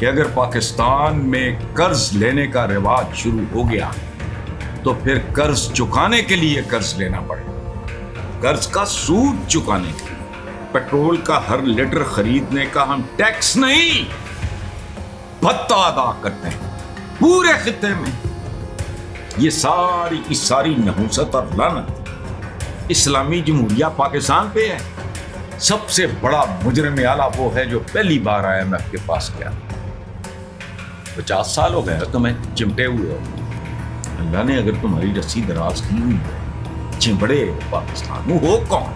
کہ اگر پاکستان میں قرض لینے کا رواج شروع ہو گیا تو پھر قرض چکانے کے لیے قرض لینا پڑے گا، قرض کا سود چکانے کے لیے۔ پیٹرول کا ہر لیٹر خریدنے کا ہم ٹیکس نہیں، بھتہ ادا کرتے ہیں پورے خطے میں۔ یہ ساری کی ساری نحوست اور لعنت اسلامی جمہوریہ پاکستان پہ ہے۔ سب سے بڑا مجرم اعلیٰ وہ ہے جو پہلی بار IMF کے پاس گیا۔ 50 سال ہو گئے تمہیں چمٹے ہوئے ہو، اللہ نے اگر تمہاری رسی دراز کی ہوئی ہے، چمڑے پاکستان وہ ہو کون؟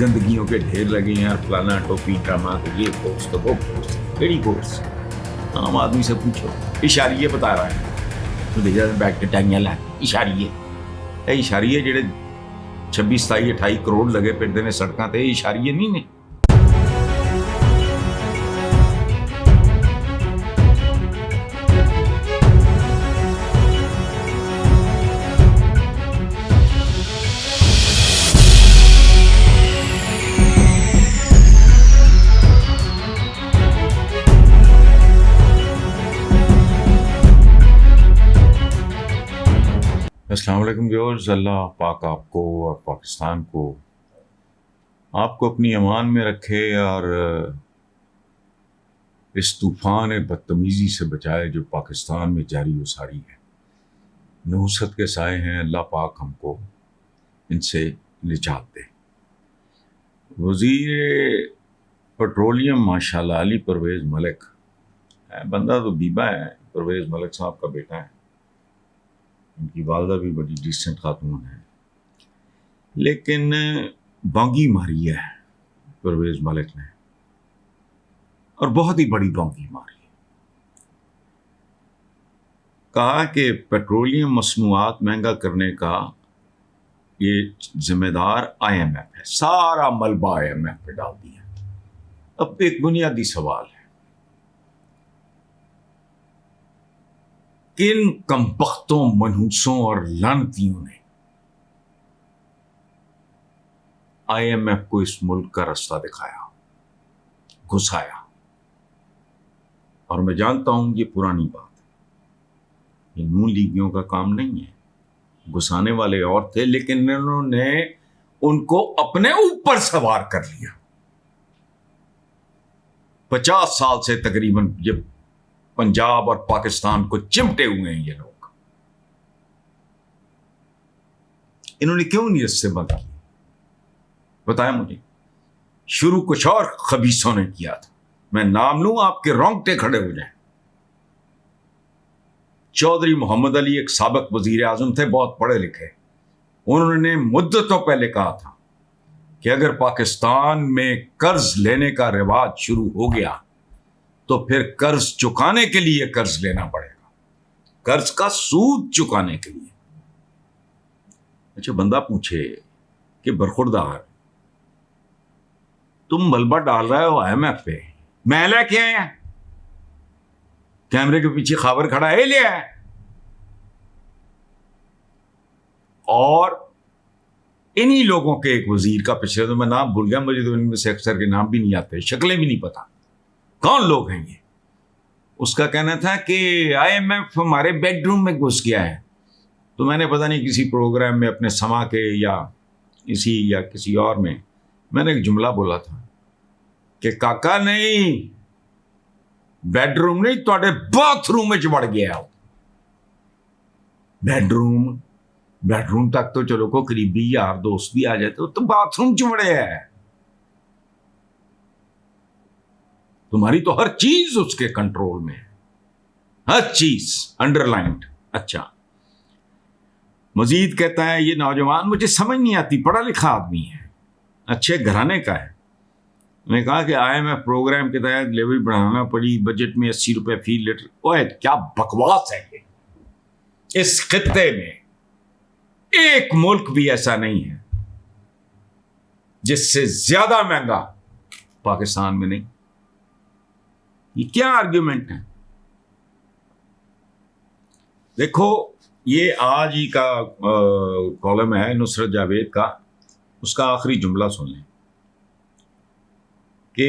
گندگیوں کے ڈھیر لگے ہیں اور فلانا ٹوپی ٹاما، یہ پوسٹ وہ پوسٹ، کیڑی پوسٹ؟ عام آدمی سے پوچھو، اشاریے بتا رہا ہے تو دیکھا بیٹھ کے ٹینگیاں لا اشاریے اے اشاریے جڑے 26 27 28 کروڑ لگے پھرتے نے سڑکاں تے، اشاریے نہیں نے۔ السلام علیکم ویورز، اللہ پاک آپ کو اور پاکستان کو اپنی امان میں رکھے اور اس طوفان بدتمیزی سے بچائے جو پاکستان میں جاری و ساری ہے۔ نحوست کے سائے ہیں، اللہ پاک ہم کو ان سے نجات دے۔ وزیر پیٹرولیم ماشاءاللہ علی پرویز ملک ہے، بندہ تو بیبا ہے، پرویز ملک صاحب کا بیٹا ہے، ان کی والدہ بھی بڑی ڈیسنٹ خاتون ہے، لیکن بانگی ماری ہے پرویز ملک نے، اور بہت ہی بڑی بانگی ماری ہے۔ کہا کہ پیٹرولیم مصنوعات مہنگا کرنے کا یہ ذمہ دار IMF ہے، سارا ملبہ IMF پہ ڈال دیا۔ اب ایک بنیادی سوال ہے، کن کمبختوں، منحوسوں اور لعنتیوں نے IMF کو اس ملک کا رستہ دکھایا، گھسایا؟ اور میں جانتا ہوں یہ پرانی بات ہے، یہ نون لیگیوں کا کام نہیں ہے، گھسانے والے اور تھے، لیکن انہوں نے ان کو اپنے اوپر سوار کر لیا۔ 50 سال سے تقریباً یہ پنجاب اور پاکستان کو چمٹے ہوئے ہیں یہ لوگ۔ انہوں نے کیوں نہیں اس سے بند کی؟ بتائیں مجھے۔ شروع کچھ اور خبیثوں نے کیا تھا، میں نام لوں آپ کے رونگٹے کھڑے ہو جائیں۔ چودھری محمد علی ایک سابق وزیر اعظم تھے، بہت پڑھے لکھے، انہوں نے مدتوں پہلے کہا تھا کہ اگر پاکستان میں قرض لینے کا رواج شروع ہو گیا تو پھر قرض چکانے کے لیے قرض لینا پڑے گا، قرض کا سود چکانے کے لیے۔ اچھا، بندہ پوچھے کہ برخوردار تم ملبہ ڈال رہے ہو IMF پہ، میں لے کے آیا، کیمرے کے پیچھے خاور کھڑا ہے، لے آیا، اور انہی لوگوں کے ایک وزیر کا، پچھلے تو میں نام بھول گیا، مجھے تو ان میں سے اکثر کے نام بھی نہیں آتے، شکلیں بھی نہیں پتا کون لوگ ہیں یہ۔ اس کا کہنا تھا کہ IMF ہمارے بیڈ روم میں گھس گیا ہے۔ تو میں نے پتہ نہیں کسی پروگرام میں اپنے سما کے یا کسی اور میں نے ایک جملہ بولا تھا کہ کاکا نہیں، بیڈ روم نہیں، تھوڑے باتھ روم میں وڑ گیا ہو۔ بیڈ روم تک تو چلو کو قریبی یار دوست بھی آ جاتے، تو باتھ روم چڑے ہے، تمہاری تو ہر چیز اس کے کنٹرول میں ہے، ہر چیز انڈر لائنڈ۔ اچھا، مزید کہتا ہے یہ نوجوان، مجھے سمجھ نہیں آتی، پڑھا لکھا آدمی ہے، اچھے گھرانے کا ہے، میں نے کہا کہ IMF پروگرام کے تحت لیوی بڑھانا پڑی، بجٹ میں 80 روپے فی لیٹر۔ اوے کیا بکواس ہے یہ! اس خطے میں ایک ملک بھی ایسا نہیں ہے جس سے زیادہ مہنگا پاکستان میں نہیں۔ یہ کیا آرگیومنٹ ہے؟ دیکھو، یہ آج ہی کا کالم ہے نصرت جاوید کا، اس کا آخری جملہ سن لیں کہ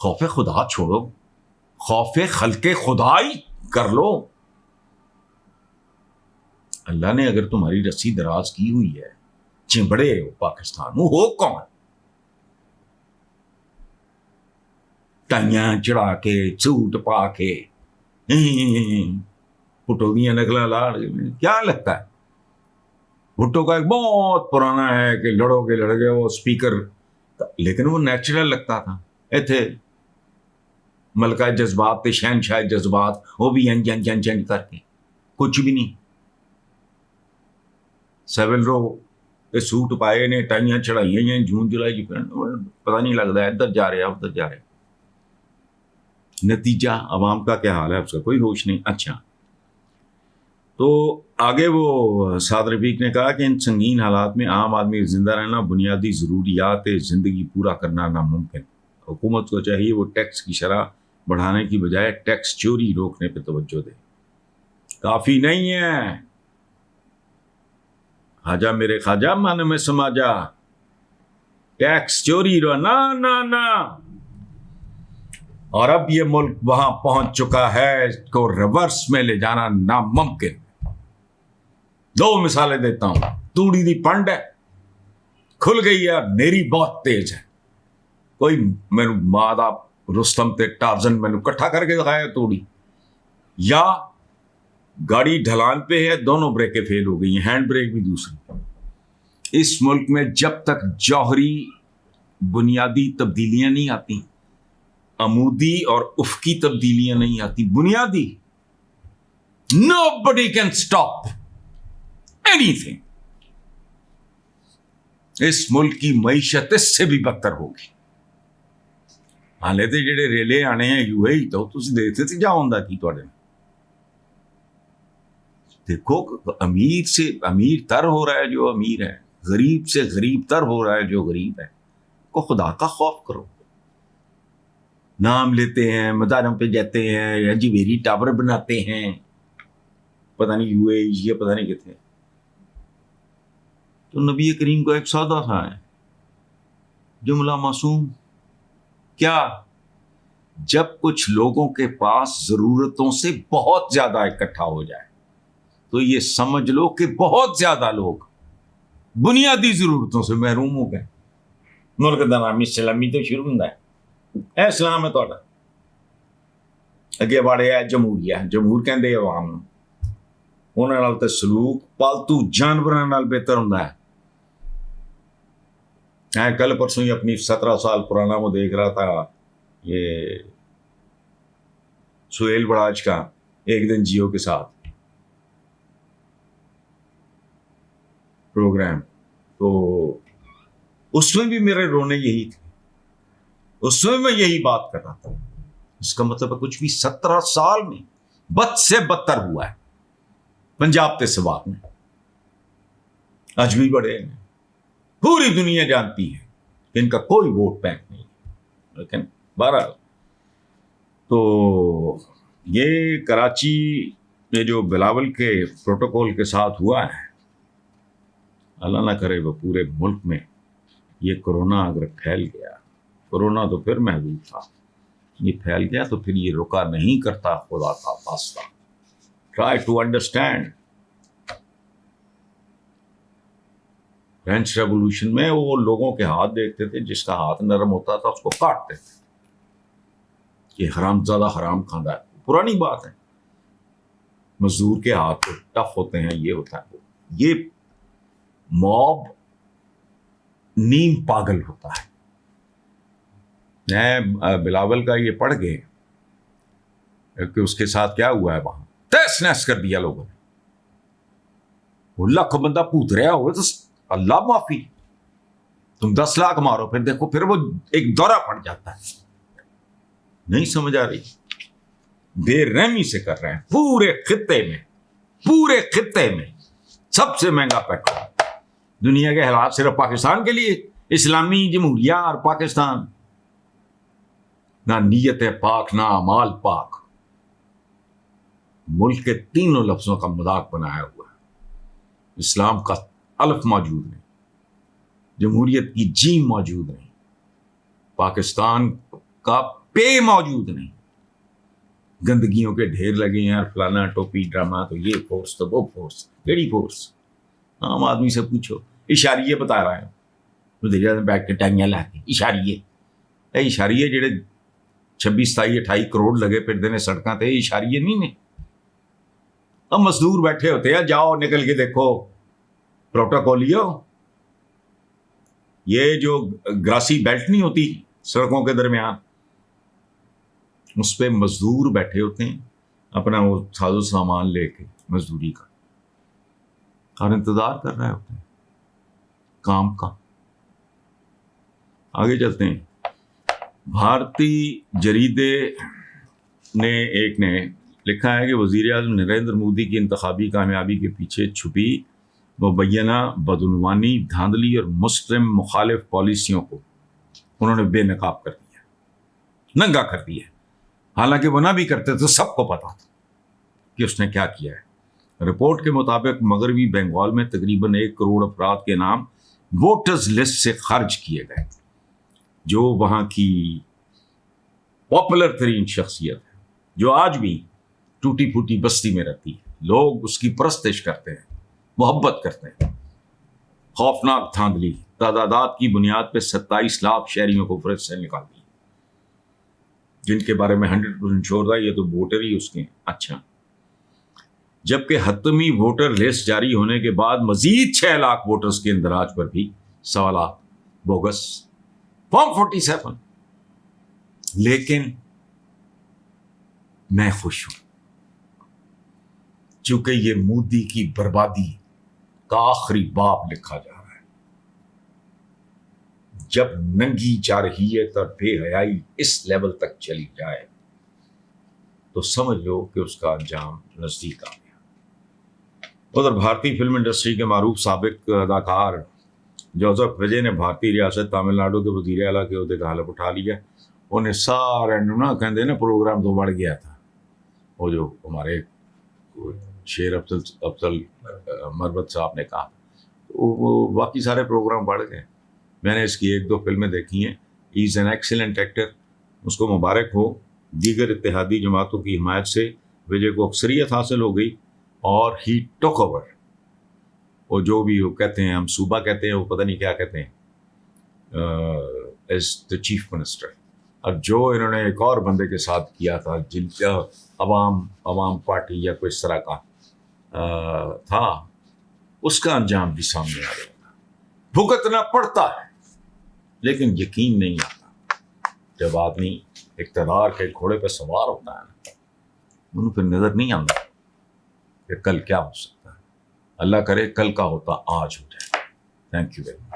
خوف خدا چھوڑو, خوف خلق خدا ہی کر لو. اللہ نے اگر تمہاری رسی دراز کی ہوئی ہے, چمبڑے ہو پاکستان, وہ ہو کون؟ ٹائیاں چڑھا کے, سوٹ پا کے, پٹودیاں نکلا لا, کیا لگتا ہے؟ بھٹو کا ایک بہت پرانا ہے کہ لڑو گے لڑ گئے, وہ اسپیکر, لیکن وہ نیچرل لگتا تھا. تھے ملکہ جذبات تھے, شہنشاہ جذبات, وہ بھی انج انج انج انج کر کے کچھ بھی نہیں. سیول رو سوٹ پائے نے, ٹائیاں چڑھائی ہیں, جھون جلائی, پتہ نہیں لگتا ہے ادھر جا رہے ہیں ادھر جا رہے. نتیجہ عوام کا کیا حال ہے, اس کا کوئی ہوش نہیں. اچھا, تو آگے وہ سعد رفیق نے کہا کہ ان سنگین حالات میں عام آدمی زندہ رہنا, بنیادی ضروریات زندگی پورا کرنا ناممکن. حکومت کو چاہیے وہ ٹیکس کی شرح بڑھانے کی بجائے ٹیکس چوری روکنے پہ توجہ دے. کافی نہیں ہے خواجہ میرے خواجہ من میں سما جا, ٹیکس چوری رو نا نا نا. اور اب یہ ملک وہاں پہنچ چکا ہے کو ریورس میں لے جانا ناممکن. دو مثالیں دیتا ہوں. توڑی دی پنڈ ہے, کھل گئی ہے, میری بہت تیز ہے. کوئی میں مادہ رستم تے ٹارزن میں کٹھا کر کے دکھایا توڑی. یا گاڑی ڈھلان پہ ہے, دونوں بریکیں فیل ہو گئی ہیں, ہینڈ بریک بھی دوسری. اس ملک میں جب تک جوہری بنیادی تبدیلیاں نہیں آتی, عمودی اور افقی تبدیلیاں نہیں آتی, بنیادی, nobody can stop anything. اس ملک کی معیشت اس سے بھی بدتر ہوگی. حالے تے جڑے ریلے آنے ہیں یو اے تو تسی دیکھتے تھے جا ہوندا کی تواڈے. دیکھو امیر سے امیر تر ہو رہا ہے جو امیر ہے, غریب سے غریب تر ہو رہا ہے جو غریب ہے. کو خدا کا خوف کرو. نام لیتے ہیں, مداروں پہ جاتے ہیں, جی ویری ٹاور بناتے ہیں, پتہ نہیں یو اے یہ پتہ نہیں کتنے. تو نبی کریم کو ایک سادہ تھا ہے جملہ معصوم, کیا جب کچھ لوگوں کے پاس ضرورتوں سے بہت زیادہ اکٹھا ہو جائے تو یہ سمجھ لو کہ بہت زیادہ لوگ بنیادی ضرورتوں سے محروم ہو گئے. ملک دا نام اسلامی تو شروع ہوندا ہے, اے اسلام ہے تہاڈا. اگے بڑے ہے جمہوریہ, جمہور کہندے عوام نوں, انہاں نال تے سلوک پالتو جانوراں نال بہتر ہوندا ہے. میں کل پرسوں ہی اپنی 17 سال پرانا وہ دیکھ رہا تھا, یہ سہیل بڑاج کا ایک دن جیو کے ساتھ پروگرام, تو اس میں بھی میرے رونے یہی تھے. اس میں یہی بات کر رہا تھا. اس کا مطلب ہے کچھ بھی 17 سال میں بد سے بدتر ہوا ہے. پنجاب تے سوات میں آج بھی بڑے ہیں, پوری دنیا جانتی ہے کہ ان کا کوئی ووٹ بینک نہیں ہے. لیکن بہرحال تو یہ کراچی میں جو بلاول کے پروٹوکول کے ساتھ ہوا ہے, اللہ نہ کرے وہ پورے ملک میں یہ کرونا اگر پھیل گیا, کرونا تو پھر محدود تھا, یہ پھیل گیا تو پھر یہ رکا نہیں کرتا. خدا کا واسطہ try to understand. French revolution میں وہ لوگوں کے ہاتھ دیکھتے تھے, جس کا ہاتھ نرم ہوتا تھا اس کو کاٹتے تھے. یہ حرام زیادہ حرام کھانا ہے, پرانی بات ہے. مزدور کے ہاتھ ٹف ہوتے ہیں, یہ ہوتا ہے. یہ موب نیم پاگل ہوتا ہے. میں بلاول کا یہ پڑھ گئے کہ اس کے ساتھ کیا ہوا ہے, وہاں تیس نیس کر دیا لوگوں نے. وہ لاکھ بندہ پوت رہا ہوئے تو اللہ معافی, تم 10 لاکھ مارو, پھر دیکھو پھر وہ ایک دورہ پڑ جاتا ہے. نہیں سمجھ آ رہی, بے رحمی سے کر رہے ہیں. پورے خطے میں سب سے مہنگا پیٹرول. دنیا کے حالات صرف پاکستان کے لیے, اسلامی جمہوریہ اور پاکستان, نہ نیت پاک نہ اعمال پاک. ملک کے تینوں لفظوں کا مذاق بنایا ہوا ہے. اسلام کا الف موجود نہیں, جمہوریت کی جیم موجود نہیں, پاکستان کا پے موجود نہیں. گندگیوں کے ڈھیر لگے ہیں اور فلانا ٹوپی ڈرامہ, تو یہ فورس تو وہ فورس. کیڑی فورس؟ عام آدمی سے پوچھو. اشاریے بتا رہا ہے بیٹھ کے ٹینگیاں لا کے اشاریے. اشاریے جڑے 26 27 28 کروڑ لگے پھرتے ہیں سڑکاں تے, اشاریے نہیں نے. اب مزدور بیٹھے ہوتے ہیں, جاؤ نکل کے دیکھو پروٹوکولیو. یہ جو گراسی بیلٹ نہیں ہوتی سڑکوں کے درمیان, اس پہ مزدور بیٹھے ہوتے ہیں اپنا وہ ساز و سامان لے کے مزدوری کا, اور انتظار کر رہے ہوتے ہیں کام کا. آگے چلتے ہیں. بھارتی جریدے نے ایک نے لکھا ہے کہ وزیر اعظم نریندر مودی کی انتخابی کامیابی کے پیچھے چھپی مبینہ بدعنوانی, دھاندلی اور مسلم مخالف پالیسیوں کو انہوں نے بے نقاب کر دیا, ننگا کر دیا. حالانکہ وہ نہ بھی کرتے تو سب کو پتا تھا کہ اس نے کیا کیا ہے. رپورٹ کے مطابق مغربی بنگال میں تقریباً 1 کروڑ افراد کے نام ووٹرز لسٹ سے خارج کیے گئے, جو وہاں کی پاپولر ترین شخصیت ہے, جو آج بھی ٹوٹی پھوٹی بستی میں رہتی ہے. لوگ اس کی پرستش کرتے ہیں, محبت کرتے ہیں. خوفناک دھاندلی, تعداد کی بنیاد پہ 27 لاکھ شہریوں کو فہرست سے نکال دی, جن کے بارے میں 100% شور تھا یہ تو ووٹر ہی اس کے ہیں. اچھا, جبکہ حتمی ووٹر لسٹ جاری ہونے کے بعد مزید 6 لاکھ ووٹرز کے اندراج پر بھی سوالات بوگس. فارم 47. لیکن میں خوش ہوں چونکہ یہ مودی کی بربادی کا آخری باب لکھا جا رہا ہے. جب ننگی جارحیت اور بے حیائی اس لیول تک چلی جائے تو سمجھ لو کہ اس کا انجام نزدیک آ گیا. ادھر بھارتی فلم انڈسٹری کے معروف سابق اداکار جوزف وجے نے بھارتی ریاست تامل ناڈو کے وزیر اعلیٰ کے عہدے کا حلف اٹھا لیا. انہیں سارے کہتے ہیں نا پروگرام تو بڑھ گیا تھا. وہ جو ہمارے شیر افضل مربت صاحب نے کہا, وہ باقی سارے پروگرام بڑھ گئے. میں نے اس کی 1-2 فلمیں دیکھی ہیں. ہی از این ایکسیلنٹ ایکٹر, اس کو مبارک ہو. دیگر اتحادی جماعتوں کی حمایت سے وجے کو اکثریت حاصل ہو گئی اور ہی ٹوک اوور. وہ جو بھی وہ کہتے ہیں, ہم صوبہ کہتے ہیں, وہ پتہ نہیں کیا کہتے ہیں, ایز دا چیف منسٹر. اور جو انہوں نے ایک اور بندے کے ساتھ کیا تھا جن کا عوام پارٹی یا کوئی اس طرح کا تھا, اس کا انجام بھی سامنے آ رہا تھا. بھگتنا پڑتا ہے لیکن یقین نہیں آتا. جب آدمی اقتدار کے گھوڑے پہ سوار ہوتا ہے نا, انہوں پھر نظر نہیں آتا کہ کل کیا ہو سکتا ہے. اللہ کرے کل کا ہوتا آج ہو جائے. Thank you very much.